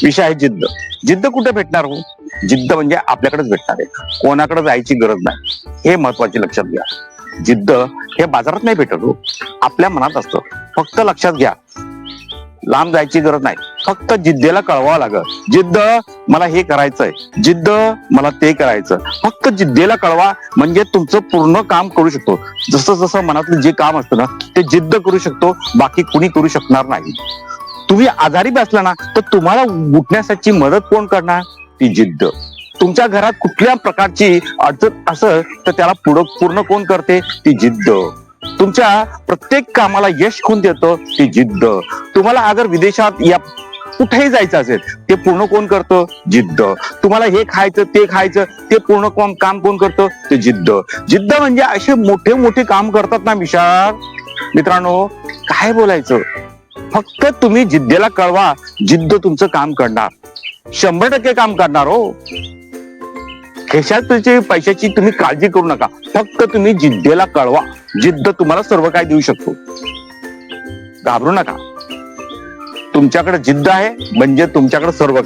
विषय आहे जिद्द. जिद्द कुठे भेटणार हो? जिद्द म्हणजे आपल्याकडेच भेटणार आहे, कोणाकडे जायची गरज नाही. हे महत्वाचे लक्षात घ्या. जिद्द हे बाजारात नाही भेटत हो, आपल्या मनात असतं. फक्त लक्षात घ्या, लांब जायची गरज नाही, फक्त जिद्देला कळवावं लागत. जिद्द मला हे करायचंय, जिद्द मला ते करायचं. फक्त जिद्देला कळवा म्हणजे तुमचं पूर्ण काम करू शकतो. जसं जसं मनातलं जे काम असतं ना ते जिद्द करू शकतो, बाकी कुणी करू शकणार नाही. तुम्ही आजारी बसला ना तर तुम्हाला उठण्यासाठी मदत कोण करणार? ती जिद्द. तुमच्या घरात कुठल्या प्रकारची अडचण असेल तर त्याला पूर्ण कोण करते? ती जिद्द. तुमच्या प्रत्येक कामाला यश कोण देतं? ती जिद्द. तुम्हाला अगर विदेशात या कुठेही जायचं असेल ते पूर्ण कोण करतं? जिद्द. तुम्हाला हे खायचं ते खायचं ते पूर्ण काम कोण करतं? ते जिद्द. जिद्द म्हणजे असे मोठे मोठे काम करतात ना विशाल मित्रांनो, काय बोलायचं. फक्त तुम्ही जिद्देला कळवा, जिद्द तुमचं काम करणार, 100% काम करणार हो. खिशाची पैशाची तुम्ही काळजी करू नका, फक्त तुम्ही जिद्देला कळवा. जिद्द तुम्हाला सर्व काय देऊ शकतो. घाबरू नका. तुमच्याकडे जिद्द आहे म्हणजे तुमच्याकडे सर्व